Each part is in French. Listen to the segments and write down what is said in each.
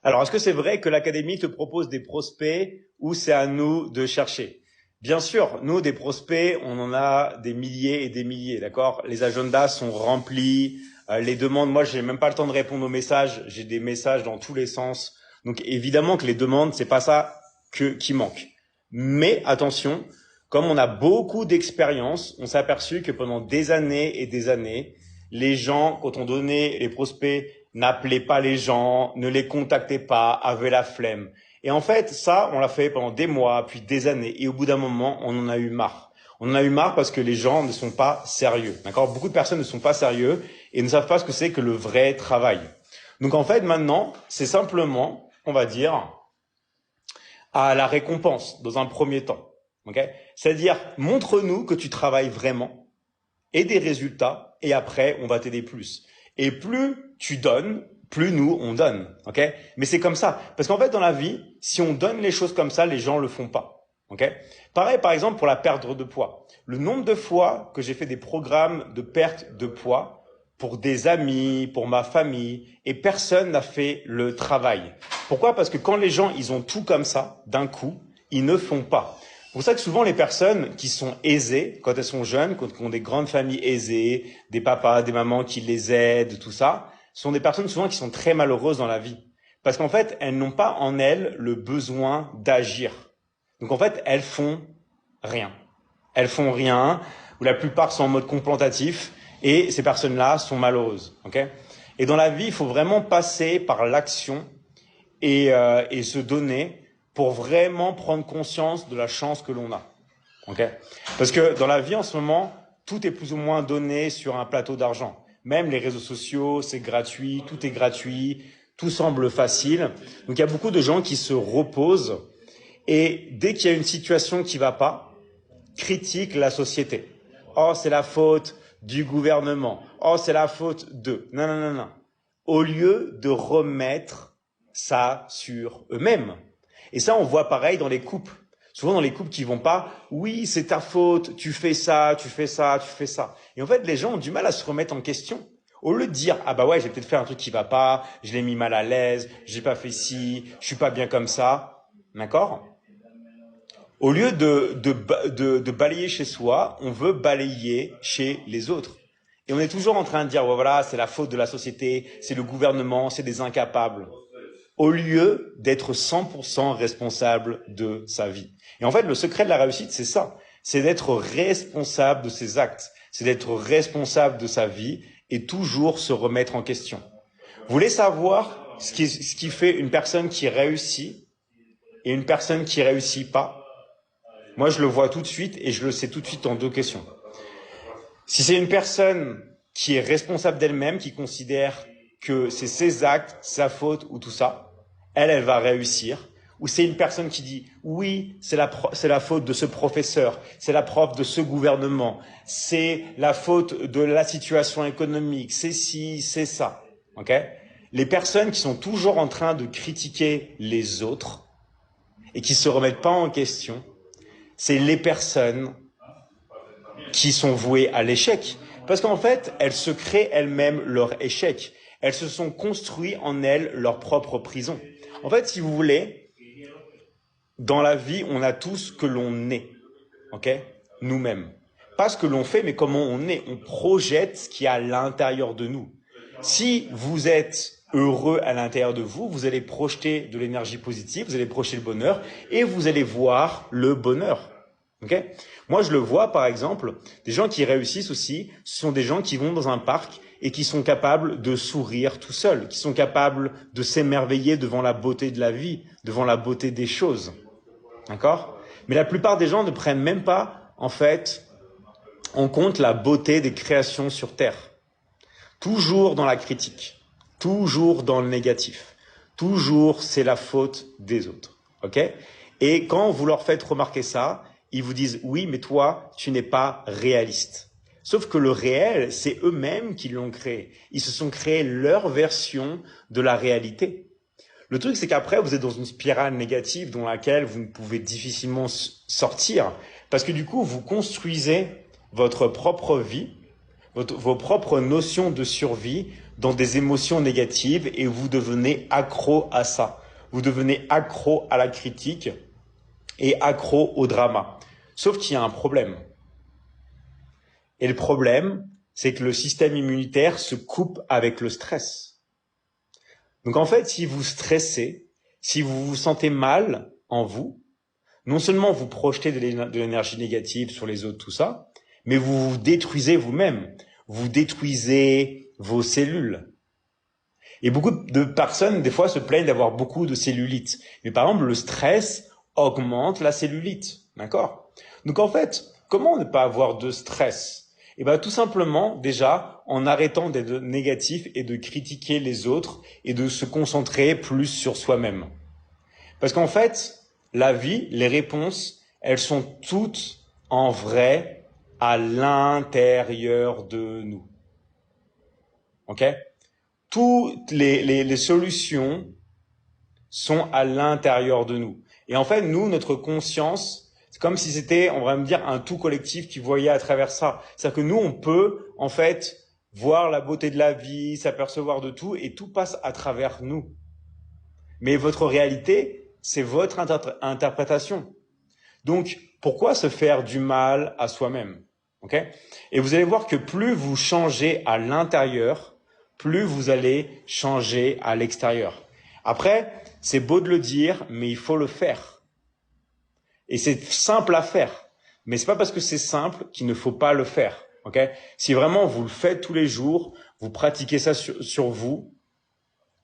Alors, est-ce que c'est vrai que l'académie te propose des prospects ou c'est à nous de chercher? Bien sûr, nous, des prospects, on en a des milliers et des milliers, d'accord? Les agendas sont remplis, les demandes, moi, j'ai même pas le temps de répondre aux messages, j'ai des messages dans tous les sens. Donc, évidemment que les demandes, c'est pas ça qui manque. Mais attention, comme on a beaucoup d'expérience, on s'est aperçu que pendant des années et des années, les gens, quand on donnait les prospects, n'appelaient pas les gens, ne les contactaient pas, avaient la flemme. Et en fait, ça, on l'a fait pendant des mois, puis des années. Et au bout d'un moment, on en a eu marre. On en a eu marre parce que les gens ne sont pas sérieux. D'accord? Beaucoup de personnes ne sont pas sérieux et ne savent pas ce que c'est que le vrai travail. Donc en fait, maintenant, c'est simplement, on va dire, à la récompense dans un premier temps. Okay? C'est-à-dire, montre-nous que tu travailles vraiment et des résultats et après, on va t'aider plus. Et plus tu donnes, plus nous, on donne. Okay? Mais c'est comme ça. Parce qu'en fait, dans la vie, si on donne les choses comme ça, les gens le font pas. Okay? Pareil, par exemple, pour la perte de poids. Le nombre de fois que j'ai fait des programmes de perte de poids pour des amis, pour ma famille, et personne n'a fait le travail. Pourquoi? Parce que quand les gens, ils ont tout comme ça, d'un coup, ils ne font pas. C'est pour ça que souvent les personnes qui sont aisées, quand elles sont jeunes, quand ont des grandes familles aisées, des papas, des mamans qui les aident, tout ça, sont des personnes souvent qui sont très malheureuses dans la vie. Parce qu'en fait, elles n'ont pas en elles le besoin d'agir. Donc en fait, elles font rien. Elles font rien, ou la plupart sont en mode contemplatif, et ces personnes-là sont malheureuses. Okay? Et dans la vie, il faut vraiment passer par l'action et se donner pour vraiment prendre conscience de la chance que l'on a. Okay? Parce que dans la vie en ce moment, tout est plus ou moins donné sur un plateau d'argent. Même les réseaux sociaux, c'est gratuit, tout est gratuit, tout semble facile. Donc il y a beaucoup de gens qui se reposent et dès qu'il y a une situation qui va pas, critiquent la société. Oh, c'est la faute du gouvernement. Oh, c'est la faute de. Non, non, non, non. Au lieu de remettre ça sur eux-mêmes. Et ça, on voit pareil dans les couples. Souvent dans les couples qui vont pas, oui, c'est ta faute, tu fais ça, tu fais ça, tu fais ça. Et en fait, les gens ont du mal à se remettre en question. Au lieu de dire, ah bah ouais, j'ai peut-être fait un truc qui va pas, je l'ai mis mal à l'aise, j'ai pas fait ci, je suis pas bien comme ça. D'accord? Au lieu de balayer chez soi, on veut balayer chez les autres. Et on est toujours en train de dire, ouais, voilà, c'est la faute de la société, c'est le gouvernement, c'est des incapables. Au lieu d'être 100% responsable de sa vie. Et en fait, le secret de la réussite, c'est ça. C'est d'être responsable de ses actes. C'est d'être responsable de sa vie et toujours se remettre en question. Vous voulez savoir ce qui fait une personne qui réussit et une personne qui réussit pas? Moi, je le vois tout de suite et je le sais tout de suite en deux questions. Si c'est une personne qui est responsable d'elle-même, qui considère que c'est ses actes, sa faute ou tout ça, elle va réussir. Ou c'est une personne qui dit oui, c'est la faute de ce professeur, c'est la prof de ce gouvernement, c'est la faute de la situation économique, c'est ci, c'est ça. Okay? Les personnes qui sont toujours en train de critiquer les autres et qui se remettent pas en question, c'est les personnes qui sont vouées à l'échec. Parce qu'en fait, elles se créent elles-mêmes leur échec. Elles se sont construites en elles leur propre prison. En fait, si vous voulez, dans la vie, on a tout ce que l'on est. Ok? Nous-mêmes. Pas ce que l'on fait, mais comment on est. On projette ce qui est à l'intérieur de nous. Si vous êtes heureux à l'intérieur de vous, vous allez projeter de l'énergie positive, vous allez projeter le bonheur et vous allez voir le bonheur. Okay? Moi, je le vois, par exemple, des gens qui réussissent aussi, ce sont des gens qui vont dans un parc et qui sont capables de sourire tout seuls, qui sont capables de s'émerveiller devant la beauté de la vie, devant la beauté des choses. D'accord? Mais la plupart des gens ne prennent même pas, en fait, en compte la beauté des créations sur Terre. Toujours dans la critique, toujours dans le négatif, toujours c'est la faute des autres. Ok? Et quand vous leur faites remarquer ça, ils vous disent oui, mais toi, tu n'es pas réaliste. Sauf que le réel, c'est eux-mêmes qui l'ont créé. Ils se sont créés leur version de la réalité. Le truc, c'est qu'après, vous êtes dans une spirale négative dans laquelle vous ne pouvez difficilement sortir parce que du coup, vous construisez votre propre vie, vos propres notions de survie dans des émotions négatives et vous devenez accro à ça. Vous devenez accro à la critique et accro au drama. Sauf qu'il y a un problème. Et le problème, c'est que le système immunitaire se coupe avec le stress. Donc en fait, si vous stressez, si vous vous sentez mal en vous, non seulement vous projetez de l'énergie négative sur les autres, tout ça, mais vous vous détruisez vous-même. Vous détruisez vos cellules. Et beaucoup de personnes, des fois, se plaignent d'avoir beaucoup de cellulite. Mais par exemple, le stress augmente la cellulite. D'accord? Donc en fait, comment ne pas avoir de stress? Eh bien, tout simplement, déjà, en arrêtant d'être négatif et de critiquer les autres et de se concentrer plus sur soi-même. Parce qu'en fait, la vie, les réponses, elles sont toutes en vrai à l'intérieur de nous. Ok? Toutes les solutions sont à l'intérieur de nous. Et en fait, nous, notre conscience, c'est comme si c'était, on va me dire, un tout collectif qui voyait à travers ça. C'est-à-dire que nous, on peut, en fait, voir la beauté de la vie, s'apercevoir de tout, et tout passe à travers nous. Mais votre réalité, c'est votre interprétation. Donc, pourquoi se faire du mal à soi-même? Okay? Et vous allez voir que plus vous changez à l'intérieur, plus vous allez changer à l'extérieur. Après, c'est beau de le dire, mais il faut le faire. Et c'est simple à faire. Mais c'est pas parce que c'est simple qu'il ne faut pas le faire. Okay? Si vraiment vous le faites tous les jours, vous pratiquez ça sur vous,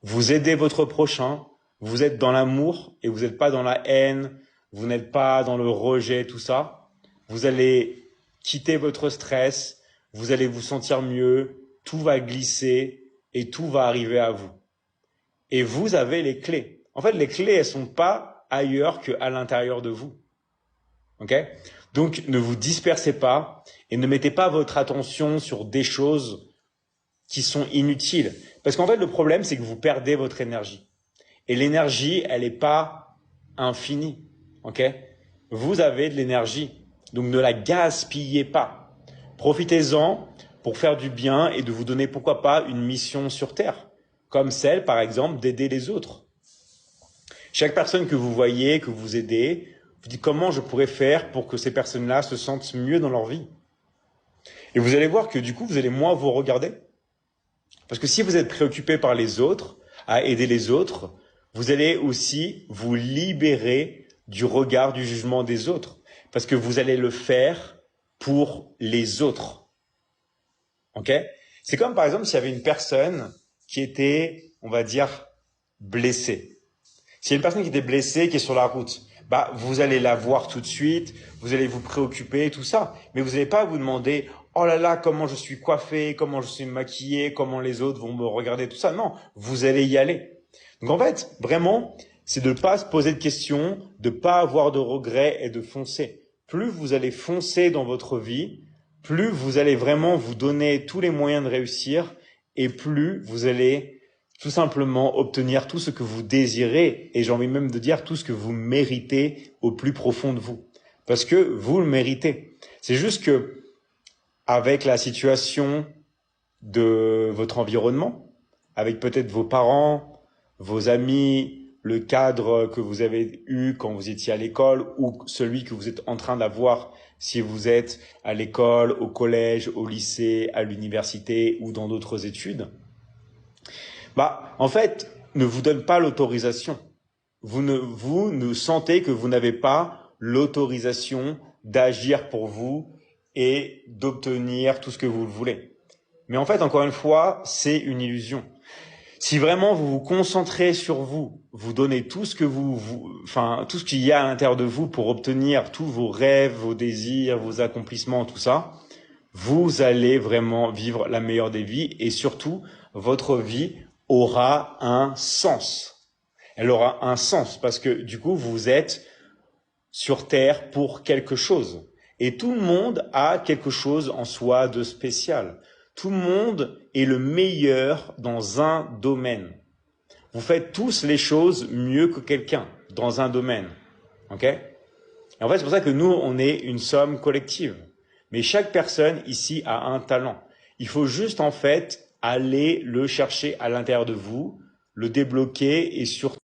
vous aidez votre prochain, vous êtes dans l'amour et vous n'êtes pas dans la haine, vous n'êtes pas dans le rejet, tout ça, vous allez quitter votre stress, vous allez vous sentir mieux, tout va glisser et tout va arriver à vous. Et vous avez les clés. En fait, les clés, elles sont pas ailleurs qu'à l'intérieur de vous. Ok? Donc, ne vous dispersez pas et ne mettez pas votre attention sur des choses qui sont inutiles. Parce qu'en fait, le problème, c'est que vous perdez votre énergie. Et l'énergie, elle n'est pas infinie. Ok? Vous avez de l'énergie. Donc, ne la gaspillez pas. Profitez-en pour faire du bien et de vous donner, pourquoi pas, une mission sur Terre. Comme celle, par exemple, d'aider les autres. Chaque personne que vous voyez, que vous aidez, vous dites comment je pourrais faire pour que ces personnes-là se sentent mieux dans leur vie. Et vous allez voir que du coup, vous allez moins vous regarder. Parce que si vous êtes préoccupé par les autres, à aider les autres, vous allez aussi vous libérer du regard, du jugement des autres. Parce que vous allez le faire pour les autres. Ok? C'est comme par exemple s'il y avait une personne qui était, on va dire, blessée. S'il y a une personne qui était blessée, qui est sur la route, bah, vous allez la voir tout de suite, vous allez vous préoccuper, tout ça. Mais vous n'allez pas vous demander, oh là là, comment je suis coiffé, comment je suis maquillé, comment les autres vont me regarder, tout ça. Non, vous allez y aller. Donc en fait, vraiment, c'est de ne pas se poser de questions, de ne pas avoir de regrets et de foncer. Plus vous allez foncer dans votre vie, plus vous allez vraiment vous donner tous les moyens de réussir et plus vous allez tout simplement obtenir tout ce que vous désirez et j'ai envie même de dire tout ce que vous méritez au plus profond de vous. Parce que vous le méritez. C'est juste que avec la situation de votre environnement, avec peut-être vos parents, vos amis, le cadre que vous avez eu quand vous étiez à l'école ou celui que vous êtes en train d'avoir si vous êtes à l'école, au collège, au lycée, à l'université ou dans d'autres études, bah, en fait, ne vous donne pas l'autorisation. Vous ne sentez que vous n'avez pas l'autorisation d'agir pour vous et d'obtenir tout ce que vous voulez. Mais en fait, encore une fois, c'est une illusion. Si vraiment vous vous concentrez sur vous, vous donnez tout ce que tout ce qu'il y a à l'intérieur de vous pour obtenir tous vos rêves, vos désirs, vos accomplissements, tout ça, vous allez vraiment vivre la meilleure des vies et surtout, votre vie aura un sens. Elle aura un sens parce que du coup, vous êtes sur Terre pour quelque chose. Et tout le monde a quelque chose en soi de spécial. Tout le monde est le meilleur dans un domaine. Vous faites tous les choses mieux que quelqu'un dans un domaine. Ok? Et en fait, c'est pour ça que nous, on est une somme collective. Mais chaque personne ici a un talent. Il faut juste, en fait, allez le chercher à l'intérieur de vous, le débloquer et surtout